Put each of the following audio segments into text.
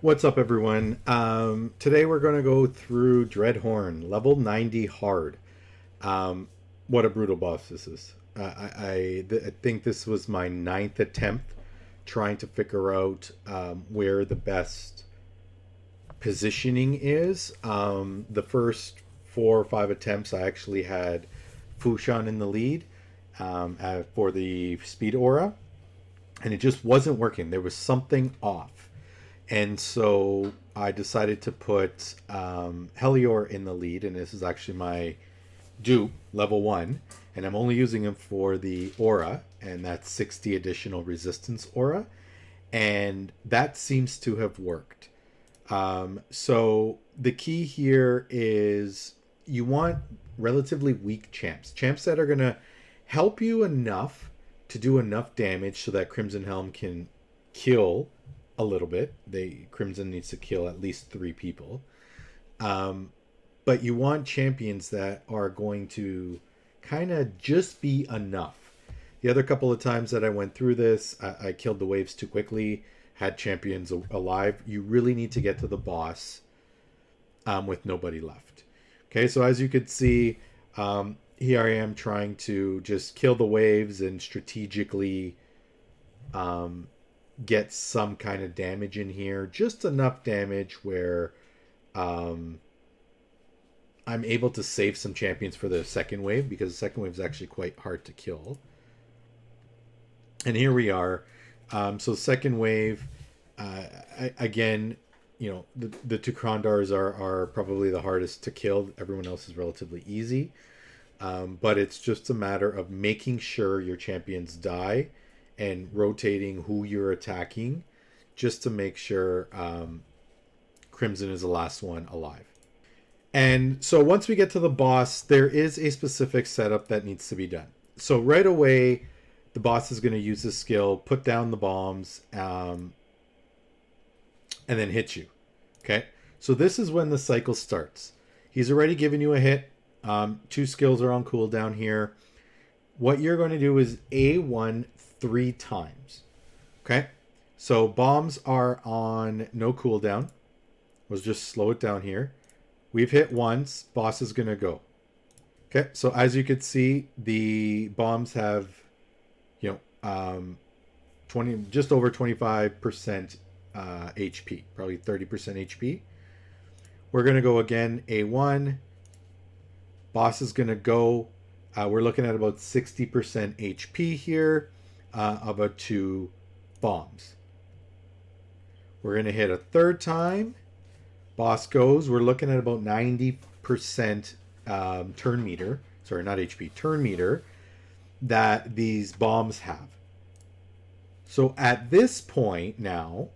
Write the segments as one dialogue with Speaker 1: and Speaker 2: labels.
Speaker 1: What's up, everyone? Today we're going to go through Dreadhorn, level 90 hard. Um, what a brutal boss this is. I think this was my ninth attempt trying to figure out where the best positioning is. The first 4 or 5 attempts, I actually had Fushan in the lead for the speed aura, and it just wasn't working. There was something off. And so I decided to put Helior in the lead, and this is actually my dupe, level 1, and I'm only using him for the aura, and that's 60 additional resistance aura, and that seems to have worked. So the key here is you want relatively weak champs that are going to help you enough to do enough damage so that Crimson Helm can kill a little bit. Crimson needs to kill at least 3 people. But you want champions that are going to kind of just be enough. The other couple of times that I went through this, I killed the waves too quickly, had champions alive. You really need to get to the boss with nobody left. Okay, so as you could see, here I am trying to just kill the waves and strategically get some kind of damage in here. Just enough damage where I'm able to save some champions for the second wave, because the second wave is actually quite hard to kill. And here we are. So second wave, again, you know, the two Krondars are probably the hardest to kill. Everyone else is relatively easy. But it's just a matter of making sure your champions die and rotating who you're attacking just to make sure Crimson is the last one alive. And so once we get to the boss, there is a specific setup that needs to be done. So right away, the boss is going to use this skill, put down the bombs, and then hit you. Okay? So this is when the cycle starts. He's already given you a hit. 2 skills are on cooldown here. What you're going to do is A1 3 times. Okay? So bombs are on no cooldown. We'll just slow it down here. We've hit once. Boss is going to go. Okay? So as you can see, the bombs have, you know, 20, just over 25% HP. Probably 30% HP. We're going to go again. A1. Boss is going to go. We're looking at about 60% HP here. About 2 bombs. We're going to hit a third time. Boss goes. We're looking at about 90% turn meter. Sorry, not HP. Turn meter that these bombs have. So at this point now,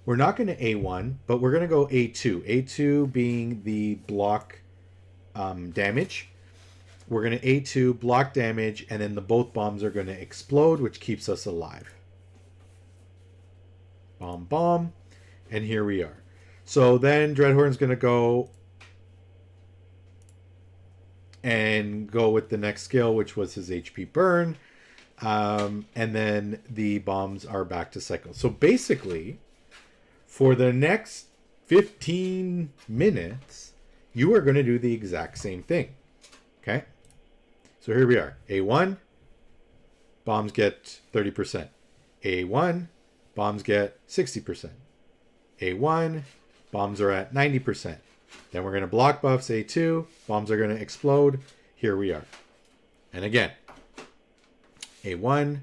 Speaker 1: we're not going to A1, but we're going to go A2. A2 being the block damage. We're going to A2, block damage, and then both bombs are going to explode, which keeps us alive. Bomb, bomb. And here we are. So then Dreadhorn's going to go and go with the next skill, which was his HP burn. And then the bombs are back to cycle. So basically, for the next 15 minutes, you are going to do the exact same thing. Okay? So here we are. A1, bombs get 30%. A1, bombs get 60%. A1, bombs are at 90%. Then we're going to block buffs. A2, bombs are going to explode. Here we are. And again, A1,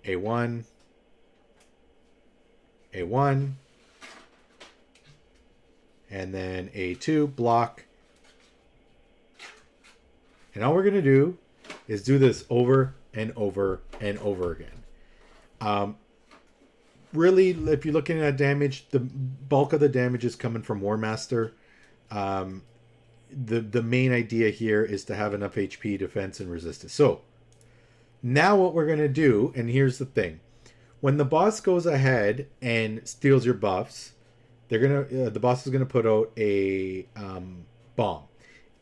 Speaker 1: A1, A1, and then A2, block. And all we're going to do is do this over and over and over again. Really, if you're looking at damage, the bulk of the damage is coming from War Master. The main idea here is to have enough HP, defense, and resistance. So now what we're going to do, and here's the thing. When the boss goes ahead and steals your buffs, the boss is going to put out a bomb.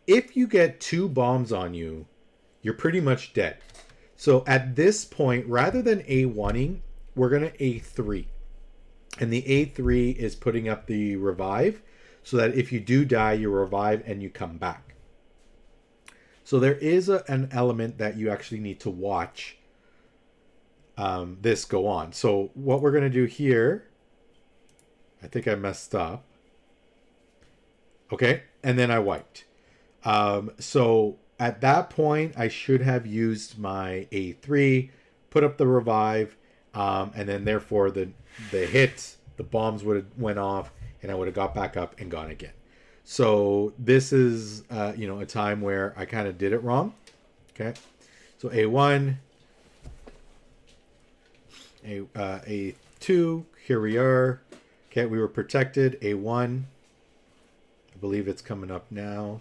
Speaker 1: If you get 2 bombs on you, you're pretty much dead. So at this point, rather than A1ing, we're going to A3. And the A3 is putting up the revive so that if you do die, you revive and you come back. So there is an element that you actually need to watch this go on. So what we're going to do here, I think I messed up. Okay, and then I wiped. So at that point, I should have used my A3, put up the revive, and then therefore the hits, the bombs would have went off, and I would have got back up and gone again. So this is a time where I kind of did it wrong. Okay, so A1, A2, here we are. Okay, we were protected. A1, I believe it's coming up now.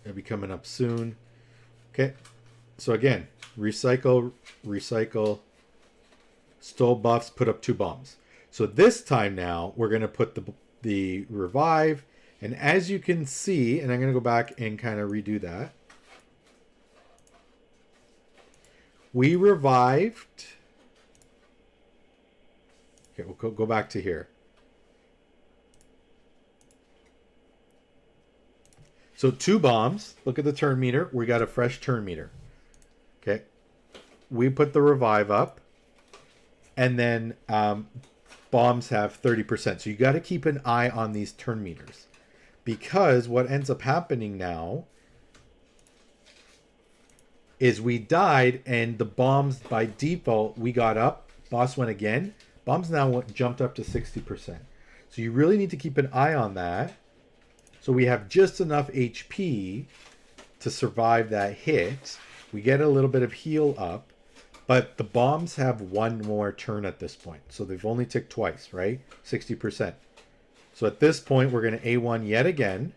Speaker 1: It'll be coming up soon. Okay, so again, recycle, stole buffs, put up 2 bombs. So this time now, we're going to put the revive. And as you can see, and I'm going to go back and kind of redo that. We revived. Okay, we'll go back to here. So 2 bombs. Look at the turn meter. We got a fresh turn meter. Okay. We put the revive up. And then bombs have 30%. So you got to keep an eye on these turn meters. Because what ends up happening now is we died and the bombs by default, we got up. Boss went again. Bombs now jumped up to 60%. So you really need to keep an eye on that. So we have just enough HP to survive that hit. We get a little bit of heal up, but the bombs have 1 more turn at this point. So they've only ticked twice, right? 60%. So at this point, we're going to A1 yet again.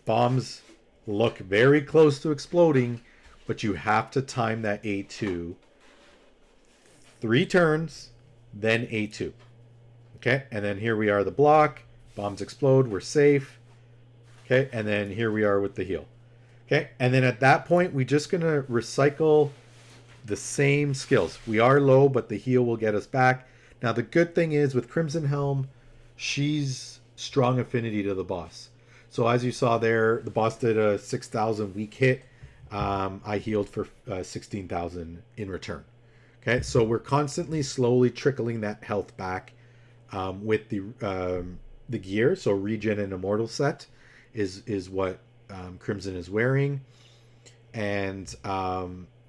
Speaker 1: Bombs look very close to exploding, but you have to time that A2. 3 turns, then A2. Okay, and then here we are, the block. Bombs explode, we're safe. Okay, and then here we are with the heal. Okay, and then at that point, we're just going to recycle the same skills. We are low, but the heal will get us back. Now, the good thing is with Crimson Helm, she's strong affinity to the boss. So as you saw there, the boss did a 6,000 weak hit. I healed for 16,000 in return. Okay, so we're constantly slowly trickling that health back with the gear. So regen and immortal set is what Crimson is wearing. And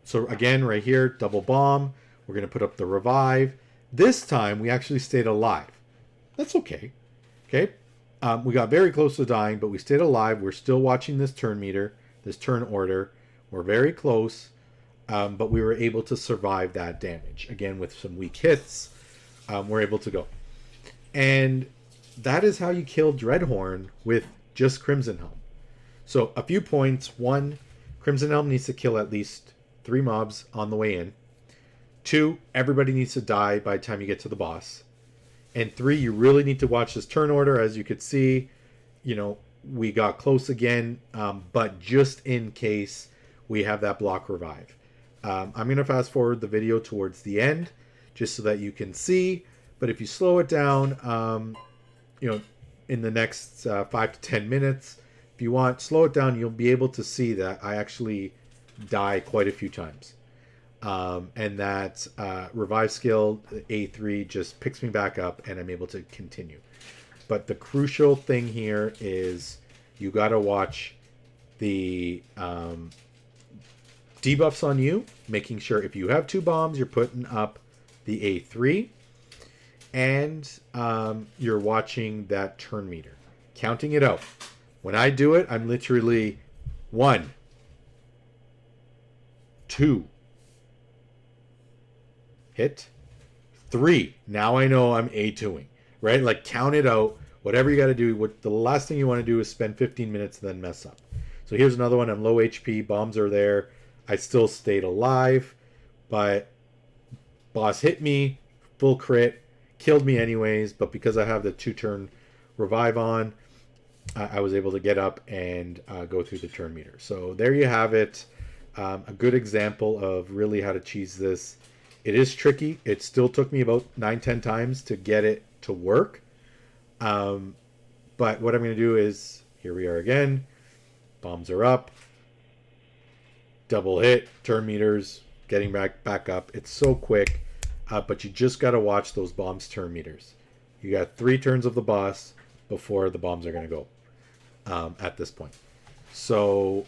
Speaker 1: so again, right here, double bomb. We're going to put up the revive. This time, we actually stayed alive. That's okay. Okay, we got very close to dying, but we stayed alive. We're still watching this turn meter, this turn order. We're very close, but we were able to survive that damage. Again, with some weak hits, we're able to go. And that is how you kill Dreadhorn with just Crimson Helm. So a few points. 1, Crimson Helm needs to kill at least 3 mobs on the way in. 2, everybody needs to die by the time you get to the boss. And 3, you really need to watch this turn order. As you could see, we got close again, but just in case we have that block revive. I'm going to fast forward the video towards the end just so that you can see. But if you slow it down, in the next 5 to 10 minutes, if you want, slow it down, you'll be able to see that I actually die quite a few times. And that revive skill, A3, just picks me back up and I'm able to continue. But the crucial thing here is you got to watch the debuffs on you, making sure if you have 2 bombs, you're putting up the A3. And you're watching that turn meter, counting it out. When I do it, I'm literally 1, 2, hit, 3. Now I know I'm A2ing, right? Like count it out. Whatever you got to do. What the last thing you want to do is spend 15 minutes and then mess up. So here's another one. I'm low HP. Bombs are there. I still stayed alive, but boss hit me, full crit. Killed me anyways, but because I have the 2-turn revive on, I was able to get up and go through the turn meter. So there you have it. A good example of really how to cheese this. It is tricky. It still took me about 9-10 times to get it to work. Um, but what I'm going to do is, here we are again. Bombs are up. Double hit, turn meters, getting back up. It's so quick, but you just got to watch those bombs turn meters. You got 3 turns of the boss before the bombs are going to go at this point. So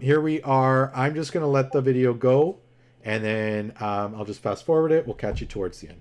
Speaker 1: here we are. I'm just going to let the video go, and then I'll just fast forward it. We'll catch you towards the end.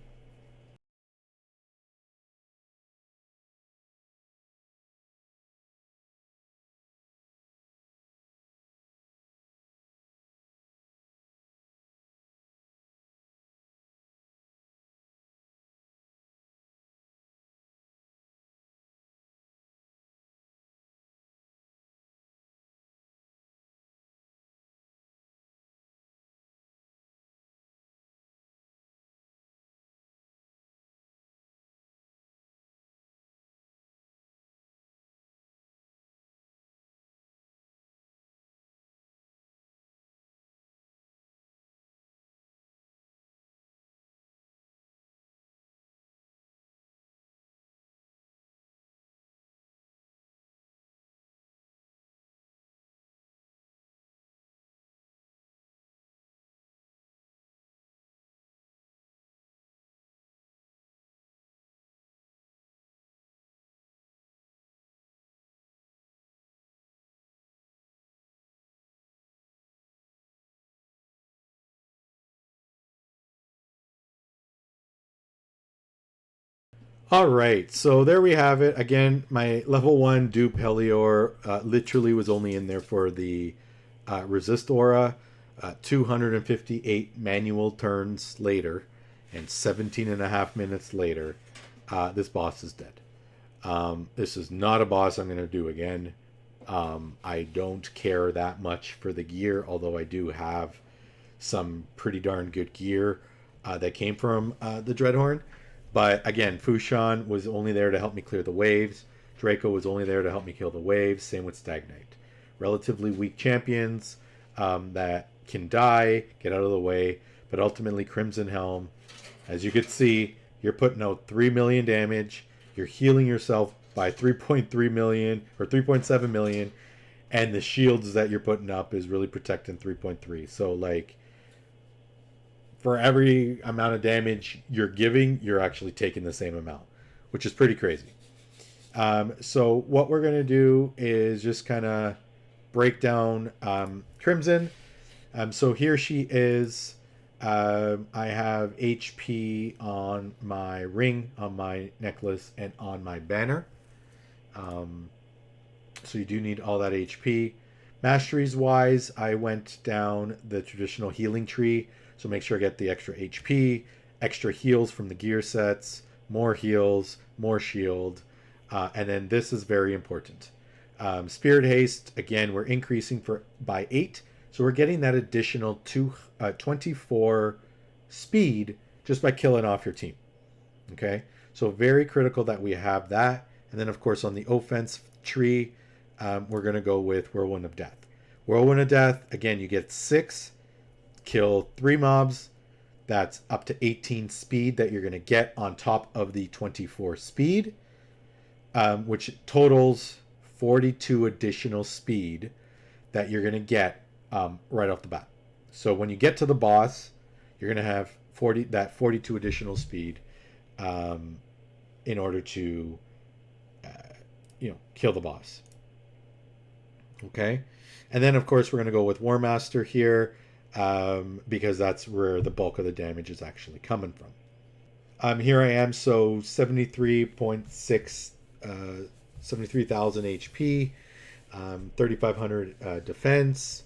Speaker 1: All right, so there we have it. Again, my level 1 dupe Helior literally was only in there for the resist aura. 258 manual turns later and 17 and a half minutes later, this boss is dead. This is not a boss I'm going to do again. I don't care that much for the gear, although I do have some pretty darn good gear that came from the Dreadhorn. But again, Fushan was only there to help me clear the waves. Draco was only there to help me kill the waves. Same with Stagnite. Relatively weak champions that can die, get out of the way. But ultimately, Crimson Helm, as you can see, you're putting out 3 million damage. You're healing yourself by 3.3 million or 3.7 million. And the shields that you're putting up is really protecting 3.3. So, like, for every amount of damage you're giving, you're actually taking the same amount, which is pretty crazy. So what we're going to do is just kind of break down Crimson. So here she is. I have HP on my ring, on my necklace, and on my banner. So you do need all that HP. Masteries wise, I went down the traditional healing tree. So make sure I get the extra HP, extra heals from the gear sets, more heals, more shield. And then this is very important. Spirit Haste, again, we're increasing by 8. So we're getting that additional 24 speed just by killing off your team. Okay? So very critical that we have that. And then, of course, on the offense tree, we're going to go with Whirlwind of Death. Whirlwind of Death, again, you get 6. Kill 3 mobs. That's up to 18 speed that you're going to get on top of the 24 speed, which totals 42 additional speed that you're going to get right off the bat. So when you get to the boss, you're going to have 42 additional speed in order to kill the boss. Okay, and then of course we're going to go with War Master here. Because that's where the bulk of the damage is actually coming from. Here I am, so 73.6, 73,000 HP, 3,500 defense,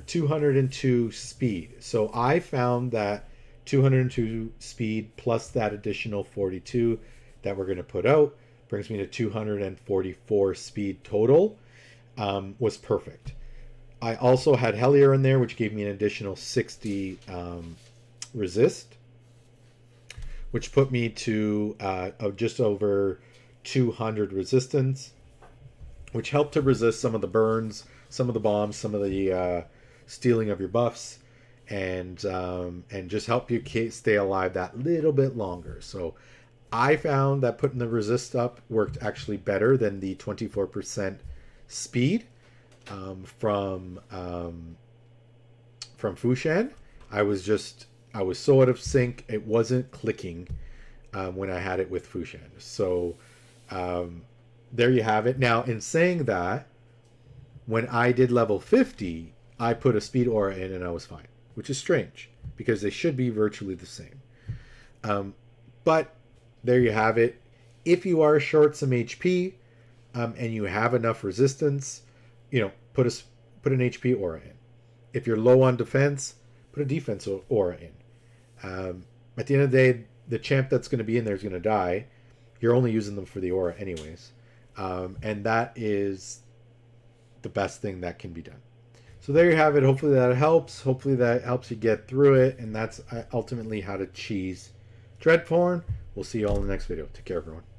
Speaker 1: 202 speed. So I found that 202 speed plus that additional 42 that we're going to put out brings me to 244 speed total, was perfect. I also had Helior in there, which gave me an additional 60 resist, which put me to just over 200 resistance. which help to resist some of the burns, some of the bombs, some of the stealing of your buffs, and just help you stay alive that little bit longer. So I found that putting the resist up worked actually better than the 24% speed from Fushan. I was so out of sync, it wasn't clicking when I had it with Fushan. So there you have it. Now, in saying that, when I did level 50, I put a speed aura in and I was fine, which is strange because they should be virtually the same. But there you have it. If you are short some HP and you have enough resistance, put an HP aura in. If you're low on defense, put a defense aura in. At the end of the day, the champ that's going to be in there is going to die. You're only using them for the aura anyways. And that is the best thing that can be done. So there you have it. Hopefully that helps. Hopefully that helps you get through it. And that's ultimately how to cheese Dreadhorn. We'll see you all in the next video. Take care, everyone.